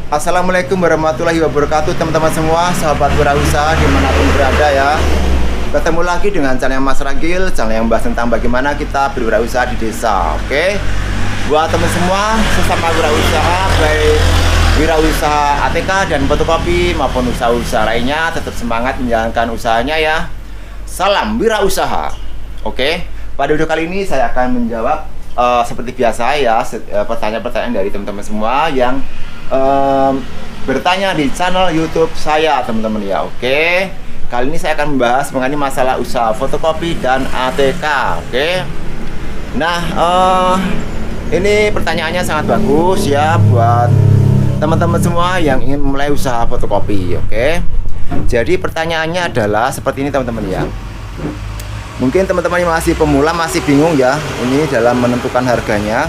Assalamualaikum warahmatullahi wabarakatuh, teman-teman semua, sahabat wirausaha dimanapun berada ya. Ketemu lagi dengan channel Mas Ragil, channel yang bahas tentang bagaimana kita berwirausaha di desa. Oke, buat teman semua sesama wirausaha, baik wirausaha ATK dan fotokopi maupun usaha-usaha lainnya, tetap semangat menjalankan usahanya ya. Salam wirausaha. Oke, pada video kali ini saya akan menjawab seperti biasa ya, pertanyaan-pertanyaan dari teman-teman semua yang bertanya di channel YouTube saya, teman-teman ya. Oke, kali ini saya akan membahas mengenai masalah usaha fotokopi dan ATK. Oke, nah ini pertanyaannya sangat bagus ya buat teman-teman semua yang ingin memulai usaha fotokopi. Oke, jadi pertanyaannya adalah seperti ini, teman-teman ya. Mungkin teman-teman yang masih pemula masih bingung ya ini dalam menentukan harganya.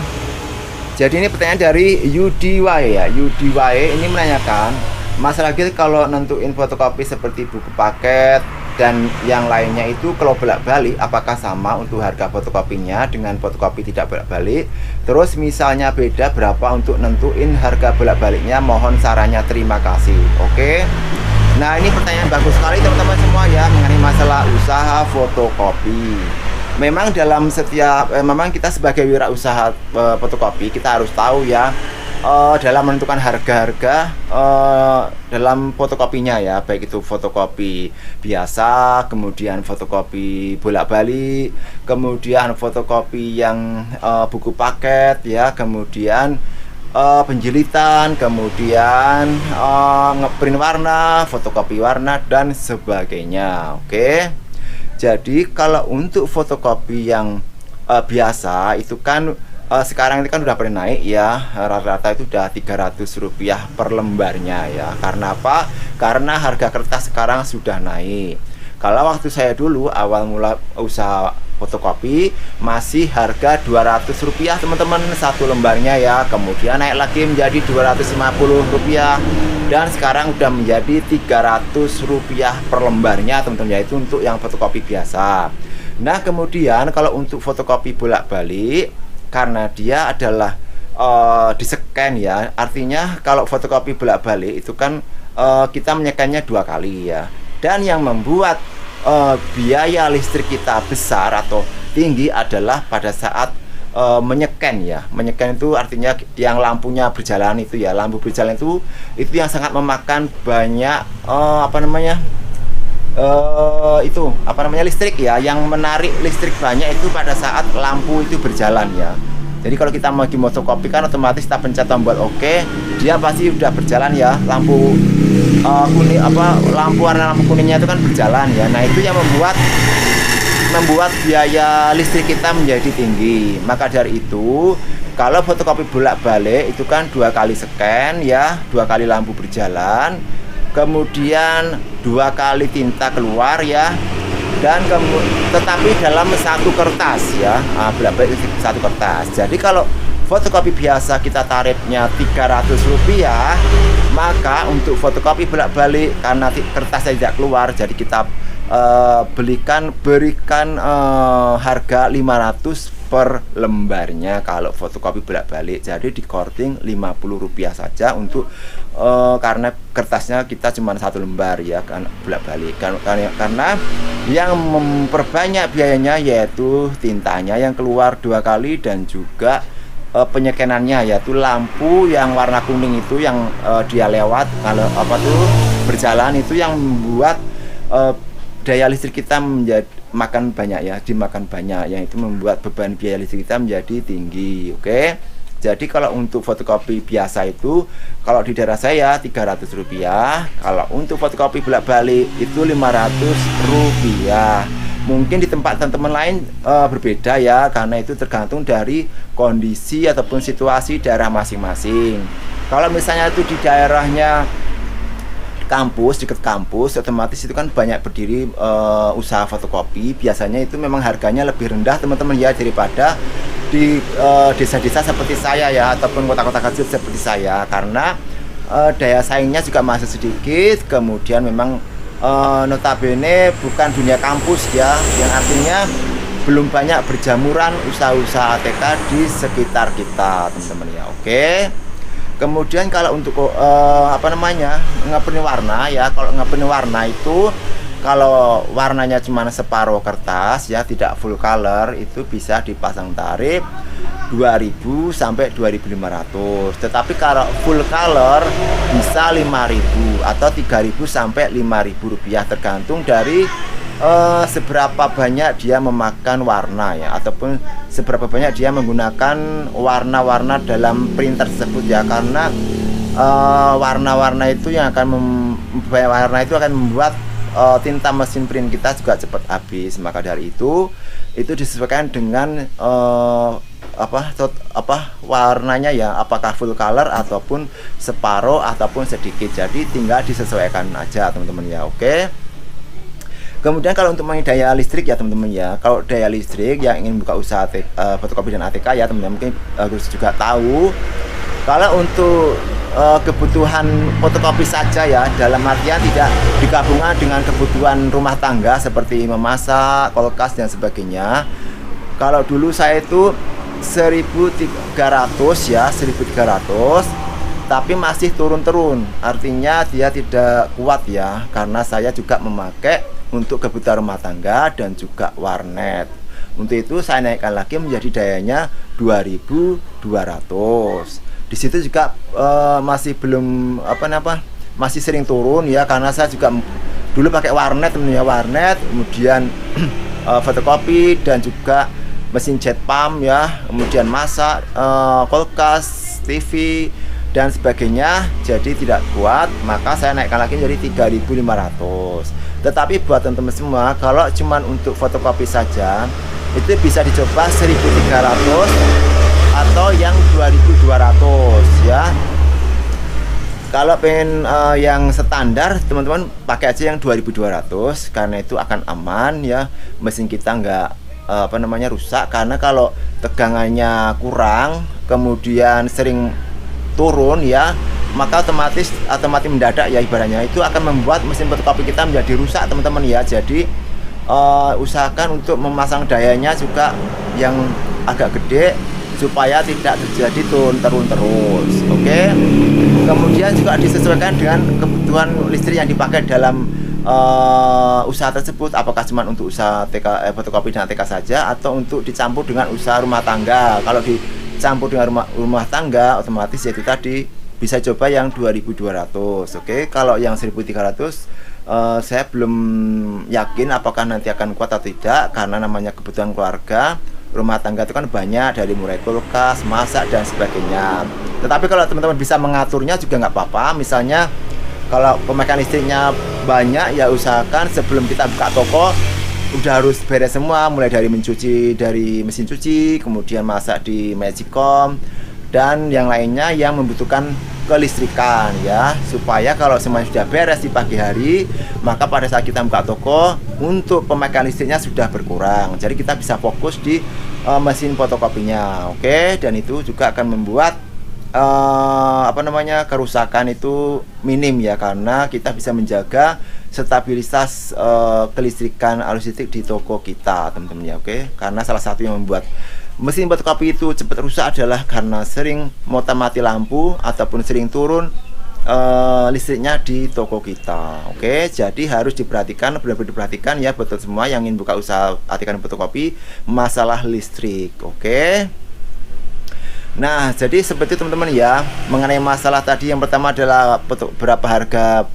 Jadi ini pertanyaan dari UDY ya. UDY ini menanyakan, Mas Ragil, kalau nentuin fotokopi seperti buku paket dan yang lainnya itu kalau bolak-balik apakah sama untuk harga fotokopinya dengan fotokopi tidak bolak-balik? Terus misalnya beda berapa untuk nentuin harga bolak-baliknya? Mohon sarannya, terima kasih. Oke. Nah, ini pertanyaan bagus sekali teman-teman semua ya mengenai masalah usaha fotokopi. Memang dalam setiap memang kita sebagai wirausaha fotokopi kita harus tahu ya dalam menentukan harga-harga dalam fotokopinya ya, baik itu fotokopi biasa, kemudian fotokopi bolak-balik, kemudian fotokopi yang buku paket ya, kemudian penjilitan, kemudian ngeprint warna, fotokopi warna dan sebagainya. Oke. Jadi kalau untuk fotokopi yang biasa itu kan sekarang ini kan udah pada naik ya, rata-rata itu udah Rp300 per lembarnya ya. Karena apa? Karena harga kertas sekarang sudah naik. Kalau waktu saya dulu awal mula usaha fotokopi masih harga Rp200 teman-teman satu lembarnya ya, kemudian naik lagi menjadi Rp250 dan sekarang udah menjadi Rp300 per lembarnya teman-teman, yaitu untuk yang fotokopi biasa. Nah kemudian kalau untuk fotokopi bolak-balik, karena dia adalah di-scan ya, artinya kalau fotokopi bolak-balik itu kan kita menyekannya 2 kali ya, dan yang membuat biaya listrik kita besar atau tinggi adalah pada saat menyekan ya. Menyekan itu artinya yang lampunya berjalan itu ya, lampu berjalan itu yang sangat memakan banyak listrik ya, yang menarik listrik banyak itu pada saat lampu itu berjalan ya. Jadi kalau kita mau di fotokopi kan otomatis kita pencet tombol oke, dia pasti udah berjalan ya, lampu kuning lampu kuningnya itu kan berjalan ya. Nah itu yang membuat biaya listrik kita menjadi tinggi. Maka dari itu kalau fotokopi bolak-balik itu kan 2 kali scan ya, 2 kali lampu berjalan, kemudian 2 kali tinta keluar ya, dan tetapi dalam satu kertas ya, bolak-balik satu kertas. Jadi kalau fotokopi biasa kita tarifnya Rp300, maka untuk fotokopi bolak-balik karena kertasnya tidak keluar, jadi kita berikan harga Rp500 per lembarnya kalau fotokopi bolak-balik. Jadi di korting Rp50 saja untuk karena kertasnya kita cuma 1 lembar ya kan, bolak-balik karena yang memperbanyak biayanya yaitu tintanya yang keluar 2 kali dan juga penyekenannya, yaitu lampu yang warna kuning itu yang dia lewat kalau berjalan itu yang membuat daya listrik kita dimakan banyak, yang itu membuat beban biaya listrik kita menjadi tinggi. Oke. Jadi kalau untuk fotokopi biasa itu kalau di daerah saya Rp300, kalau untuk fotokopi bolak-balik itu Rp500. Mungkin di tempat teman-teman lain berbeda ya, karena itu tergantung dari kondisi ataupun situasi daerah masing-masing. Kalau misalnya itu di daerahnya kampus, dekat kampus, otomatis itu kan banyak berdiri usaha fotokopi. Biasanya itu memang harganya lebih rendah teman-teman ya, daripada di desa-desa seperti saya ya, ataupun kota-kota kecil seperti saya, karena daya saingnya juga masih sedikit. Kemudian memang notabene bukan dunia kampus ya, yang artinya belum banyak berjamuran usaha-usaha ATK di sekitar kita teman-teman ya. Oke. Kemudian kalau untuk ngepeni warna ya, kalau ngepeni warna itu kalau warnanya cuma separuh kertas ya, tidak full color, itu bisa dipasang tarif 2000 sampai 2500. Tetapi kalau full color bisa 5000 atau 3000 sampai 5000 rupiah, tergantung dari seberapa banyak dia memakan warna ya, ataupun seberapa banyak dia menggunakan warna-warna dalam printer tersebut ya. Karena warna-warna itu yang akan membuat tinta mesin print kita juga cepat habis. Maka dari itu disesuaikan dengan warnanya ya, apakah full color ataupun separuh ataupun sedikit. Jadi tinggal disesuaikan aja teman-teman ya. Oke. Kemudian kalau untuk mengenai daya listrik ya teman-teman ya, kalau daya listrik yang ingin buka usaha fotokopi dan ATK ya teman-teman, mungkin harus juga tahu kalau untuk kebutuhan fotokopi saja ya, dalam artian tidak digabungkan dengan kebutuhan rumah tangga seperti memasak, kulkas dan sebagainya. Kalau dulu saya itu 1300 ya, 1300, tapi masih turun-turun, artinya dia tidak kuat ya, karena saya juga memakai untuk kebutuhan rumah tangga dan juga warnet. Untuk itu saya naikkan lagi menjadi dayanya 2200. Di situ juga masih belum masih sering turun ya, karena saya juga dulu pakai warnet teman ya, warnet, kemudian fotokopi dan juga mesin jet pump ya, kemudian masak, kulkas, TV dan sebagainya. Jadi tidak kuat, maka saya naikkan lagi menjadi 3500. Tetapi buat teman-teman semua, kalau cuman untuk fotokopi saja itu bisa dicoba 1300 atau yang 2200 ya. Kalau pengen yang standar, teman-teman pakai aja yang 2200 karena itu akan aman ya, mesin kita nggak rusak. Karena kalau tegangannya kurang kemudian sering turun ya, maka otomatis mendadak ya, ibaratnya itu akan membuat mesin fotokopi kita menjadi rusak teman-teman ya. Jadi usahakan untuk memasang dayanya juga yang agak gede supaya tidak terjadi turun terus. Oke. Kemudian juga disesuaikan dengan kebutuhan listrik yang dipakai dalam usaha tersebut, apakah cuma untuk usaha fotokopi dan ATK saja atau untuk dicampur dengan usaha rumah tangga. Kalau dicampur dengan rumah tangga, otomatis ya itu tadi bisa coba yang 2200. Oke. Kalau yang 1300 saya belum yakin apakah nanti akan kuat atau tidak, karena namanya kebutuhan keluarga, rumah tangga itu kan banyak, dari mulai kulkas, masak dan sebagainya. Tetapi kalau teman-teman bisa mengaturnya juga nggak apa-apa. Misalnya kalau pemakaian listriknya banyak ya, usahakan sebelum kita buka toko udah harus beres semua, mulai dari mencuci dari mesin cuci, kemudian masak di Magicom dan yang lainnya yang membutuhkan kelistrikan ya, supaya kalau semuanya sudah beres di pagi hari, maka pada saat kita buka toko untuk pemakaian listriknya sudah berkurang. Jadi kita bisa fokus di mesin fotokopinya. Oke. Dan itu juga akan membuat kerusakan itu minim ya, karena kita bisa menjaga stabilitas kelistrikan arus listrik di toko kita teman-teman ya. Oke. Karena salah satu yang membuat mesin fotokopi itu cepat rusak adalah karena sering mati lampu ataupun sering turun listriknya di toko kita. Oke, jadi harus diperhatikan, benar-benar diperhatikan ya buat semua yang ingin buka usaha ATK dan fotokopi masalah listrik. Oke. Nah, jadi seperti teman-teman ya, mengenai masalah tadi, yang pertama adalah berapa harga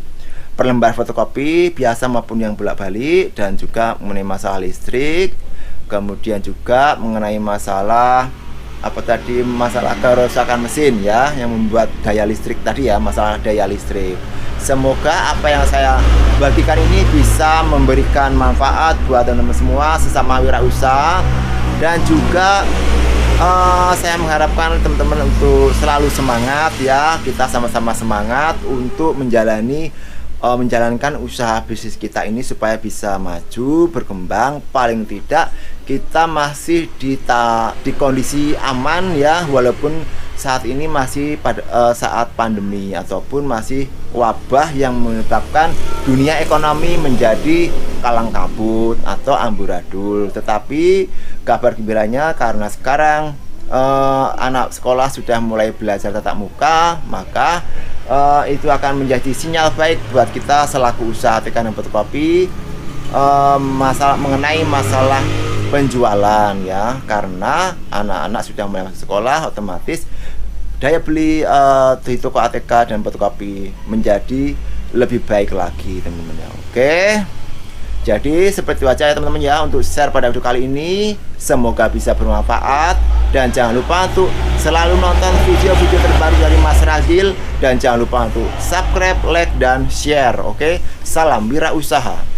per lembar fotokopi biasa maupun yang bolak-balik, dan juga mengenai masalah listrik. Kemudian juga mengenai masalah masalah kerusakan mesin ya, yang membuat daya listrik tadi ya, masalah daya listrik. Semoga apa yang saya bagikan ini bisa memberikan manfaat buat teman-teman semua sesama wirausaha, dan juga saya mengharapkan teman-teman untuk selalu semangat ya, kita sama-sama semangat untuk menjalankan usaha bisnis kita ini supaya bisa maju, berkembang. Paling tidak kita masih di kondisi aman ya, walaupun saat ini masih pada saat pandemi ataupun masih wabah yang menyebabkan dunia ekonomi menjadi kalang kabut atau amburadul. Tetapi kabar gembiranya karena sekarang anak sekolah sudah mulai belajar tatap muka, maka itu akan menjadi sinyal baik buat kita selaku usaha ATK dan fotokopi mengenai masalah penjualan ya, karena anak-anak sudah mulai masuk sekolah, otomatis daya beli di toko ATK dan fotokopi menjadi lebih baik lagi teman-teman ya. Oke, jadi seperti itu aja ya teman-teman ya untuk share pada video kali ini. Semoga bisa bermanfaat, dan jangan lupa untuk selalu nonton video-video terbaru dari Mas Ragil, dan jangan lupa untuk subscribe, like, dan share. Oke, salam wirausaha.